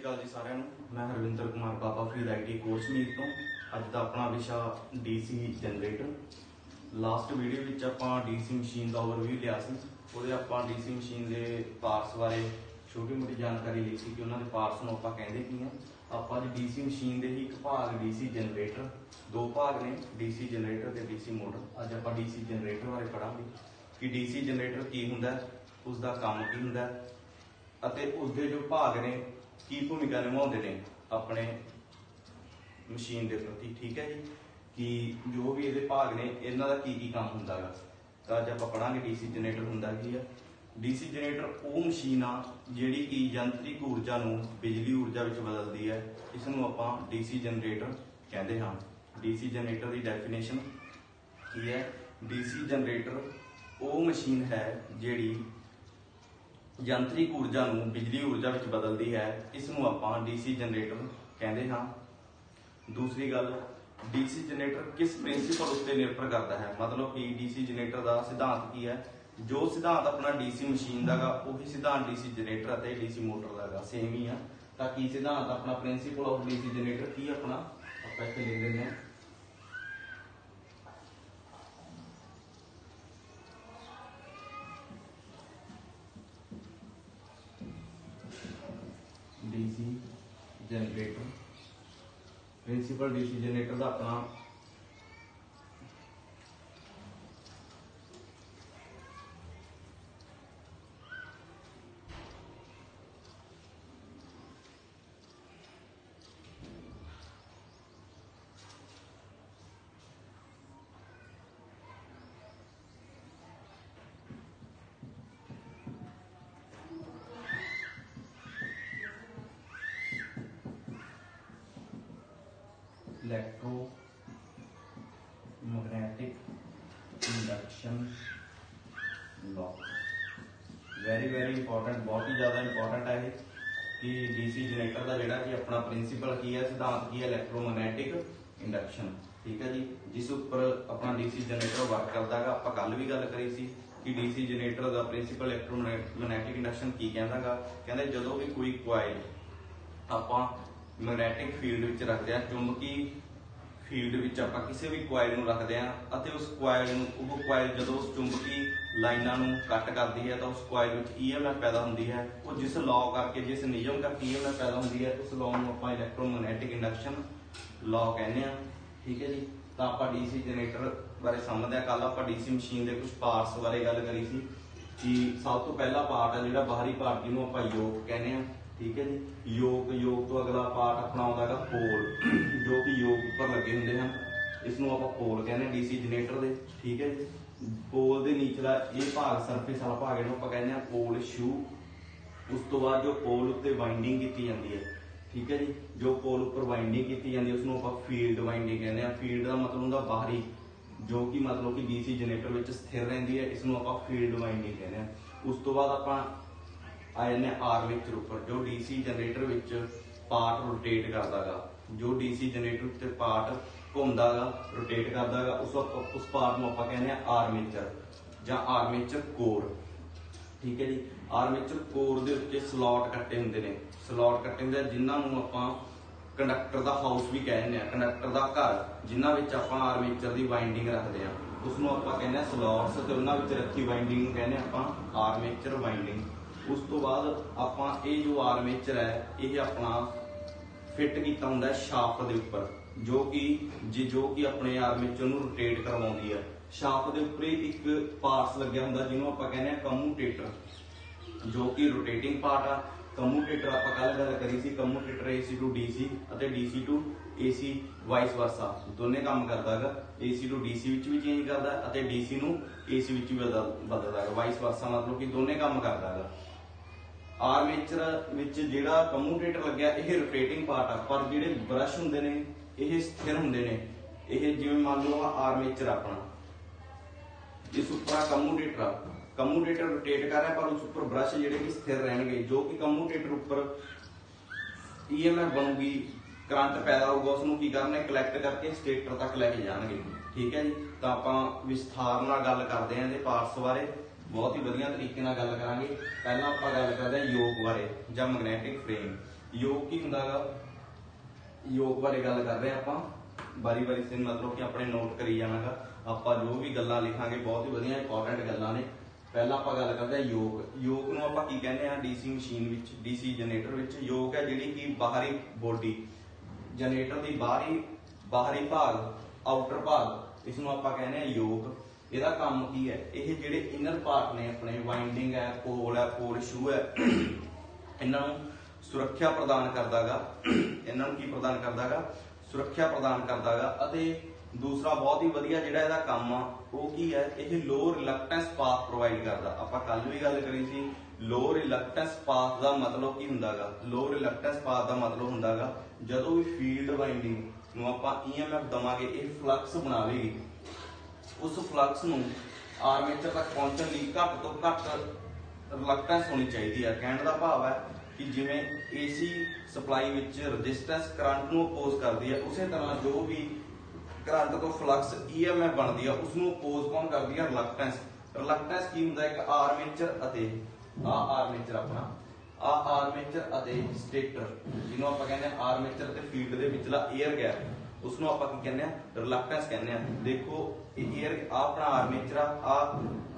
श्री अकाल जी सारिਆਂ ਨੂੰ। मैं हरविंदर कुमार बाबा फरीद IT कोर्स मीत तो अज का अपना विषा DC जनरेटर। लास्ट वीडियो में ਆਪਾਂ DC मशीन का ओवरव्यू लिया सी। ਉਹਦੇ ਆਪਾਂ DC मशीन के पार्ट्स बारे छोटी मोटी जानकारी ली सी कि उन्होंने पार्ट्स ਨੂੰ ਆਪਾਂ ਕਹਿੰਦੇ ਕੀ ਆ। ਆਪਾਂ जी DC मशीन के ही एक भाग DC जनरेटर, दो भाग ने DC जनरेटर ते DC मोटर। अज ਆਪਾਂ DC जनरेटर बारे पढ़ांगे कि DC जनरेटर की हुंदा, उसका काम की हुंदा ਅਤੇ उसके जो भाग ने की भूमिका निभाते हैं अपने मशीन के प्रति। ठीक है जी, कि जो भी ये भाग ने इन्हों का की काम होंगे। तो अज आप पढ़ांगे DC जनरेटर होंदा की है। DC जनरेटर वो मशीन आ जिहड़ी कि यंत्रिक ऊर्जा नूं बिजली ऊर्जा में बदलती है। इसनूं आपां DC जनरेटर कहते हाँ। DC जनरेटर की डेफिनेशन की है, DC जनरेटर वो मशीन है जिहड़ी यंत्रिक ऊर्जा नूं बिजली ऊर्जा में बदलती है। इसनूं आपां DC जनरेटर कहते हाँ। दूसरी गल, DC जनरेटर किस प्रिंसीपल उत्ते निर्भर करता है, मतलब कि DC जनरेटर का सिद्धांत की है। जो सिद्धांत अपना DC मशीन का वही सिद्धांत DC जनरेटर और DC मोटर का सेम ही है। ताकि सिद्धांत अपना प्रिंसीपल ऑफ DC जनरेटर की अपना आप इत्थे लिख देंगे हैं। DC generator principal DC generator का अपना electromagnetic induction law. Very important, बहुत ही ज़्यादा इंपॉर्टेंट है ये कि DC जनरेटर का जोड़ा कि अपना प्रिंसीपल की है, सिद्धांत की है इलेक्ट्रोमैग्नेटिक इंडक्शन। ठीक है जी, जिस उपर अपना DC जनरेटर वर्क करता है। आप कल भी गल करी सी कि DC जनरेटर का प्रिंसीपल इलेक्ट्रोमैग्नेटिक इंडक्शन की कहता कहते जो भी कोई कोयल आप मैग्नैटिक फील्ड में रखते हैं, चुंबकी फील्ड में आप किसी भी कोयल में रखते हैं, उस कोयल जो उस चुंबकी लाइनों कट करती है तो उस कोयल में EMF पैदा होती है। वो जिस लॉ करके, जिस नियम करके EMF पैदा होती है, उस लॉ में आप इलेक्ट्रोमैग्नेटिक इंडक्शन लॉ कहने हैं। ठीक है जी, तो आप DC जनरेटर बारे समझते हैं। कल आप DC मशीन के कुछ पार्ट्स बारे गल करी सी कि सब तो पहला पार्ट है जो बाहरी पार्ट जिन्होंने आप योग कहने हैं। ठीक है जी, योग तो अगला पार्ट अपना आता है पोल, जो कि योग पर लगे होंगे हैं। इसनों आप पोल कहने DC जनरेटर के। ठीक है जी, पोल के नीचला ये भाग सरफेस वाला भाग इन्हों आप कहने पोल शू। उस तो बाद जो पोल उत्ते वाइंडिंग की जाती है। ठीक है जी, जो पोल उपर वाइंडिंग की जाती है उसनों आप फील्ड वाइंडिंग कहने। फील्ड का मतलब होंगे बाहरी, जो कि मतलब कि DC जनरेटर में स्थिर रही है, इसनों आप फील्ड वाइंडिंग कहने। उस तो बाद आप आ जाने आर्मेचर उपर, जो DC generator which part rotate करता गा, जो DC जनरेटर उत्ते पार्ट घूमता गा, रोटेट करता गा, उस पार्ट में आप कहने आर्मेचर या आर्मेचर कोर। ठीक है जी, आर्मेचर कोर के उत्ते स्लॉट कट्टे होंगे ने, स्लॉट कट्टे होंगे जिन्होंने आप कंडक्टर का हाउस भी कहने, कंडक्टर का घर जिन्हों आप आर्मेचर की वाइंडिंग रखते हैं उसनों आप कहने स्लॉट्स, तो उन्होंने रखी वाइंडिंग कहने आप आर्मेचर वाइंडिंग। उस तो बाद आप ये जो आर्मेचर है ये अपना फिट किया होंगे शाफ्ट के उपर, जो कि अपने आर्मेचर को रोटेट करवाती है। शाफ्ट के उपर एक पार्ट्स लगे होंगे जिन्होंने आप कहने कम्यूटेटर, जो कि रोटेटिंग पार्ट आ। कम्यूटेटर आप कल गल करी सी, कम्यूटेटर AC टू DC और DC to AC vice versa दोनों काम करता है। AC टू DC भी चेंज करता है, DC नूं AC भी बदलता है, वाइस वर्सा मतलब कि दोनों काम करता है। आर्मेचर विच जिहड़ा कम्यूटेटर लग्या ये रोटेटिंग पार्ट आ, पर जिहड़े ब्रश हुंदे ने ये स्थिर हुंदे ने। ये जिवें मान लो आर्मेचर अपना इस उपर कम्यूटेटर कम्यूटेटर रोटेट कर रहा है, पर उस उपर ब्रश जिहड़े कि स्थिर रहेंगे, जो कि कम्यूटेटर उपर EMF बनूगी, करंट पैदा होगा, उसनूं की करना कलैक्ट करके स्टेटर तक लैके जाएंगे। ठीक है जी, तो आप विस्तार नाल गल करते हैं पार्ट्स बारे। बहुत ही वधिया तरीके नाल गल करांगे। पहला आपां गल करदे योग बारे जां मैग्नैटिक फ्रेम। योग की हुंदा गा, योग बारे गल कर रहे हैं आपां, बारी बारी से मतलब कि अपने नोट करी जाना गा। आपां जो भी गल्लां लिखांगे बहुत ही वधिया इंपॉर्टेंट गल्लां ने। पहला आपां गल करदे हां योग। योग नूं आपां की कहने आ, डीसी मशीन विच, डीसी जनरेटर विच योग है जिहड़ी कि बाहरी बॉडी जनरेटर दी बाहरी भाग, आउटर भाग, इसनूं आपां कहने आ योग। इहदा काम की है, ये जिहड़े इनर पार्ट ने अपने वाइंडिंग है, पोल शू है, इन्हां नूं सुरक्षा प्रदान करदा गा। इन्हां नूं की प्रदान करदा गा? सुरक्षा प्रदान करदा गा। अते दूसरा बहुत ही वधिया जिहड़ा इहदा काम आ वो की है, ये लो रिलक्टेंस पाथ प्रोवाइड करदा। आपां कल भी गल करी सी, लो रिलक्टेंस पाथ दा मतलब की हुंदा गा? लो रिलक्टेंस पाथ दा मतलब हुंदा गा जदों भी फील्ड वाइंडिंग नूं आपां ईएमएफ दवांगे, ये फ्लक्स बनावेगी, उस फ्लक्स नूं आर्मेचर तक पहुंचण लई घट तो घट रिलक्टेंस होनी चाहिए है। कहण दा भाव है कि जिवें AC supply which resistance current नूं अपोज करदी है, उसे तरह जो भी करंट तो फ्लक्स ईएमएफ बनदी है उसनूं अपोज कौन करदी है? रिलक्टेंस। रिलक्टेंस की हुंदा? एक आर्मेचर अते आर्मेचर अपना आर्मेचर अते स्टेटर, जिन्हों आपां कहंदे आ आर्मेचर ते फील्ड दे विचला एयर गैप, उसनूं आपां की कहंदे आ? रिलक्टेंस कहंदे आ। देखो एयर अपना आर्मेचर आ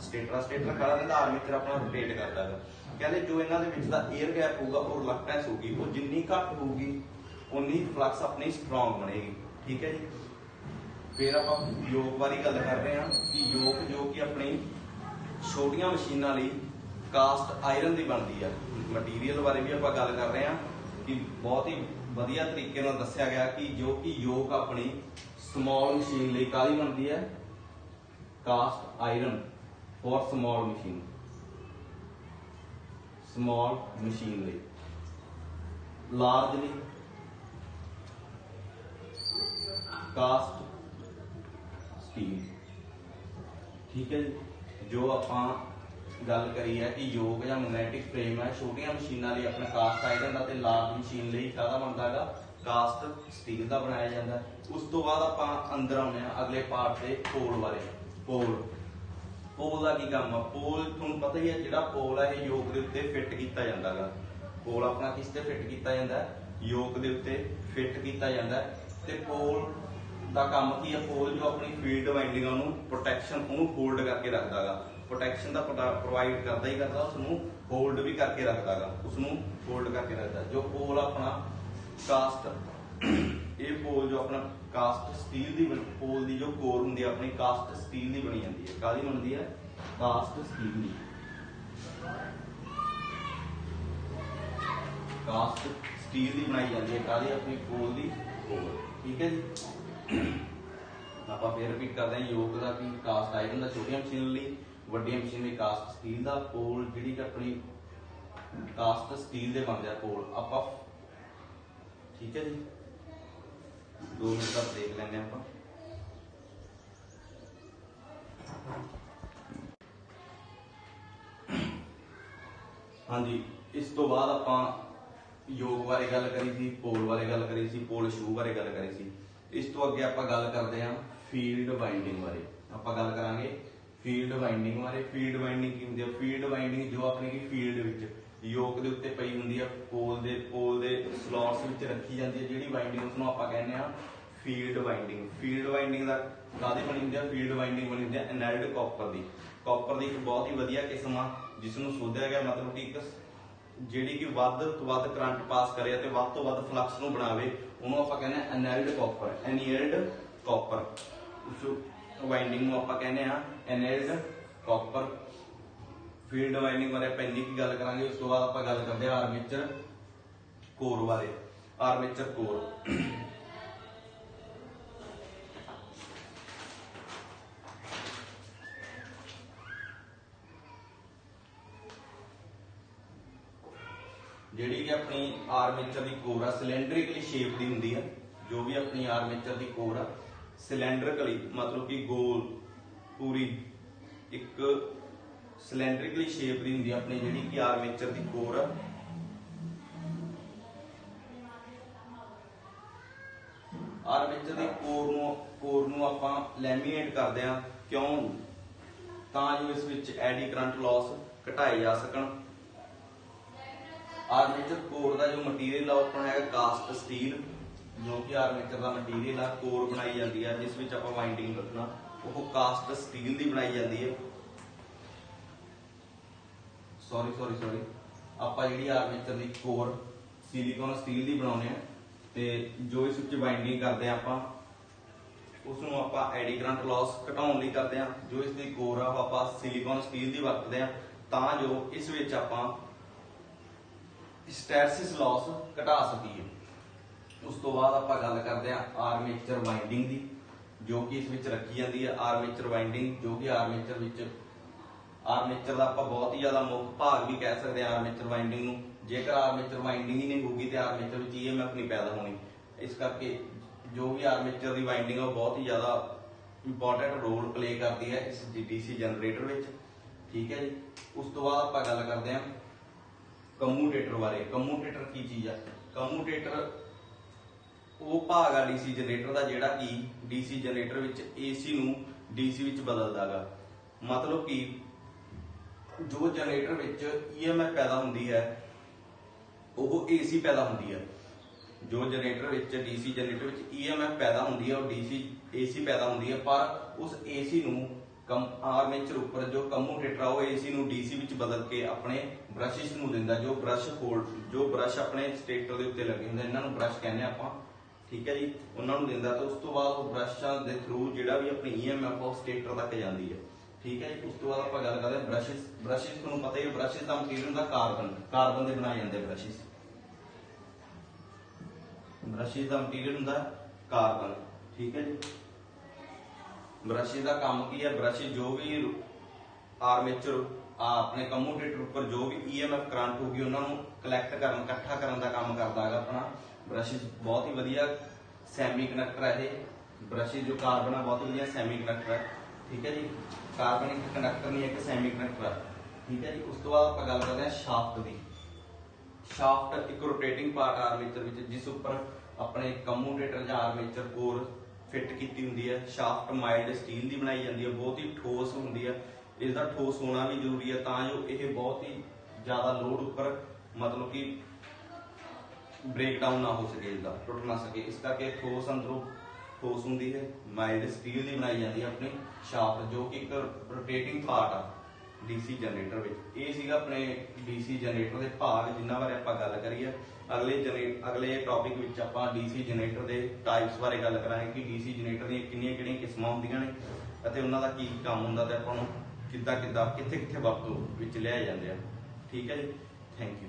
स्टेटर खड़ा रहिंदा, आर्मेचर अपना रोटेट करदा है। कहंदे जो इन्हां दे विच दा एयर गैप होगा वो रिलक्टेंस होगी, वो जिन्नी घट होगी उन्नी फ्लक्स अपनी स्ट्रॉन्ग बनेगी। ठीक है जी। फिर आप योग बारे गल कर रहे हैं कि योग जो कि अपनी छोटिया मशीनों लई कास्ट आयरन की बनती है। मटीरियल बारे भी आप गल कर रहे हैं कि बहुत ही वधिया तरीके नाल दस्सिया गया कि जो कि योग अपनी स्मॉल मशीन लई काहदी बनती है? Cast iron for small machine, small machine लई। Largely cast steel. ठीक है जी। जो आपां गल करी है कि योग या मैग्नैटिक फ्रेम है छोटिया मशीनों लिए अपने कास्ट आयरन का, लार्ज मशीन लिए काहदा बनता है? कास्ट स्टील का बनाया जाता है। उस तो बाद आपां अंदर आउंदे हां अगले पार्ट से पोल वाले। पोल का की काम है? पोल तुहानूं पता ही है, जिहड़ा पोल है ये योग के उत्ते फिट किया जाता है। पोल अपना किस ते फिट किया जाता है? योग के उत्ते फिट किया जाता है। ते पोल का काम की है? पोल जो अपनी फील्ड वाइंडिंग प्रोटैक्शन होल्ड करके रखता है, प्रोटैक्शन का प्रोवाइड करता ही करता, उसनूं होल्ड भी करके रखता है, उसनूं होल्ड करके रखता है। जो पोल अपना कास्ट, ये पोल जो अपना कास्ट स्टील दी, पोल दी जो कोर हुंदी है अपनी कास्ट स्टील दी बनी जाती है। काहदी बनती है? कास्ट स्टील दी। कास्ट स्टील दी बनाई जाती है। काहदी? अपनी पोल दी कोर। ठीक है जी। आप फिर रिपीट करते हैं योग का कि कास्ट आयरन का छोटिया मशीन लई, वड्डिया मशीन लई कास्ट स्टील का। पोल जिहड़ी अपनी कास्ट स्टील दे बनदे आ पोल आपां। ठीक है जी। 2 मिनट तक देख लेंगे आपां। हाँ जी। इस तो बाद आपां योग बारे गल करी सी, पोल बारे गल करी सी, पोल शू बारे गल करी सी। इस तो अगे आपां गल करते हैं फील्ड वाइंडिंग बारे। आपां गल करांगे फील्ड वाइंडिंग बारे। फील्ड वाइंडिंग की हुंदी है? फील्ड वाइंडिंग जो अपनी की फील्ड विच योग के उत्ते पई हुंदी है, पोल दे स्लॉट्स विच रखी जाती है जिहड़ी वाइंडिंग, उसनूं आपां कहने आ फील्ड वाइंडिंग। फील्ड वाइंडिंग दा काहदी बनी हुंदी है? फील्ड वाइंडिंग बनी हुंदी है एनल्ड कॉपर दी। कॉपर दी एक बहुत ही वधिया किस्म आ जिसनूं सोधिया गया, मतलब कि एक जिहड़ी कि वध तो वध करंट पास करे ते वध तो वध फ्लक्स नूं बनावे, ਉਹਨੂੰ ਆਪਾਂ ਕਹਿੰਦੇ ਆ ਐਨਲਡ ਕਾਪਰ। ਉਸ ਵਾਈਂਡਿੰਗ ਨੂੰ ਆਪਾਂ ਕਹਿੰਦੇ ਆ ਐਨਲਡ ਕਾਪਰ। ਫੀਲਡ ਵਾਈਂਡਿੰਗ ਬਾਰੇ ਆਪਾਂ ਇੰਨੀ ਕੀ ਗੱਲ ਕਰਾਂਗੇ। ਉਸ ਤੋਂ ਬਾਅਦ ਆਪਾਂ ਗੱਲ ਕਰਦੇ ਆ ਆਰਮੇਚਰ ਕੋਰ ਬਾਰੇ। ਆਰਮੇਚਰ ਕੋਰ ਜਿਹੜੀ ਕਿ ਆਪਣੀ ਆਰਮੇਚਰ ਦੀ ਕੋਰ ਆ ਸਿਲੈਂਡਰਿਕਲੀ ਸ਼ੇਪ ਦੀ ਹੁੰਦੀ ਆ। ਜੋ ਵੀ ਆਪਣੀ ਆਰਮੇਚਰ ਦੀ ਕੋਰ ਆ ਸਿਲੈਂਡਰਿਕਲੀ मतलब कि गोल पूरी एक सिलेंड्रिकली शेप दी हुंदी अपनी जिहड़ी कि आर्मेचर दी कोर आ। आर्मेचर दी कोर नूं आपां लैमीनेट करदे आ क्यों? तां जो इस विच एडी करंट लॉस घटाए जा सकण। आर्मेचर कोर का जो मटीरियल है अपना है कास्ट स्टील, जो कि आर्मेचर का मटीरियल है कोर बनाई जाती है जिस विच आपां वाइंडिंग रखना वो कास्ट स्टील की बनाई जाती है। सॉरी आपां जिहड़ी आर्मेचर की कोर सिलिकॉन स्टील की बनाउने आ ते जो इस विच वाइंडिंग करते हैं आपां उसनूं आपां एडी करंट लॉस घटाउण लई करते हैं। जो इसकी कोर आ आपां सिलिकॉन स्टील की वरतते हैं तां जो इस विच आपां हिस्टैरिसिस लॉस घटा सकीए। उस तो बाद आपां गल करते हैं आर्मेचर वाइंडिंग की, जो कि इस विच रखी जाती है। आर्मेचर वाइंडिंग जो कि आर्मेचर का आपां बहुत ही ज़्यादा मुख्य भाग भी कह सकते हैं आर्मेचर वाइंडिंग नूं। जेकर आर्मेचर वाइंडिंग ही नहीं होगी तो आर्मेचर में EMF नहीं पैदा होनी। इस करके जो भी आर्मेचर की वाइंडिंग है वो बहुत ही ज़्यादा इंपॉर्टेंट रोल प्ले करती है इस DC जनरेटर में। ठीक है जी। उस तो बाद आपां गल करते हैं कम्यूटेटर बारे। कम्यूटेटर की चीज़ है? कम्यूटेटर वो भाग आ DC जनरेटर का जिहड़ा कि DC जनरेटर विच AC नूं DC विच बदलदा गा। मतलब कि जो जनरेटर विच EMF पैदा होंदी है वो AC पैदा होंदी है। जो जनरेटर विच DC जनरेटर विच EMF पैदा होंदी है और AC पैदा होंदी है, पर उस AC नूं आर्मेचर उपर जो कम्यूटेटर वो AC नूं DC विच बदल के अपने ब्रशिस नूं दिंदा। जो ब्रश अपने स्टेटर दे उत्ते लगे हुंदे इन्हां नूं ब्रश कहने आपां। ठीक है जी, उन्होंने दिंदा। तो उस तो बाद वो ब्रशां दे थ्रू जिहड़ा भी अपनी EMF वो स्टेटर तक जाती है। ठीक है जी। उस तो बाद आपां गल करदे ब्रशिस तुहानूं पता ही है ब्रशिस का मटीरियल हुंदा कार्बन दे बनाए जांदे ब्रशिस का मटीरियल हुंदा कार्बन। ठीक है जी। ब्रशिस का काम की है? ब्रशिस जो भी आर्मेचर अपने कम्यूटेटर उपर जो भी EMF करंट होगी उन्होंने कलैक्ट करन इकट्ठा करन दा काम करदा है अपना ब्रशिस। बहुत ही वधिया सैमी कंडक्टर है ये ब्रशिस। जो कार्बन है बहुत ही वधिया सैमी कंडक्टर है। ठीक है जी। कार्बन एक कंडक्टर नहीं है, एक सैमी कंडक्टर है। ठीक है जी। उस तो बाद आपां गल करते हैं शाफ्ट की। शाफ्ट एक रोटेटिंग पार्ट आर्मेचर विच जिस उपर अपने कम्यूटेटर या आर्मेचर कोर फिट की हुंदी है। शाफ्ट माइल्ड स्टील की बनाई जाती है, बहुत ही ठोस होंदी है। इसका ठोस होना भी जरूरी है तां जो ये बहुत ही ज़्यादा लोड उपर मतलब कि ब्रेक डाउन ना हो सके, इसका टुट ना सके। इस करके ठोस अंदरों ठोस होंदी है, माइल्ड स्टील की बनाई जाती है अपनी शाफ्ट, जो कि एक रोटेटिंग पार्ट आ DC जनरेटर विच। ये सीगा अपने DC जनरेटर के भाग जिन्हां बारे आपां गल करिए। अगले टॉपिक विच आपां DC जनरेटर के टाइप्स बारे गल करांगे कि DC जनरेटर दी किहड़ियां किस्मां हुंदियां ने अते उन्हां दा की काम हुंदा ते आपां नूं किद्दां कित्थे वरतों विच लिआए जांदे आ। ठीक है जी। Thank you.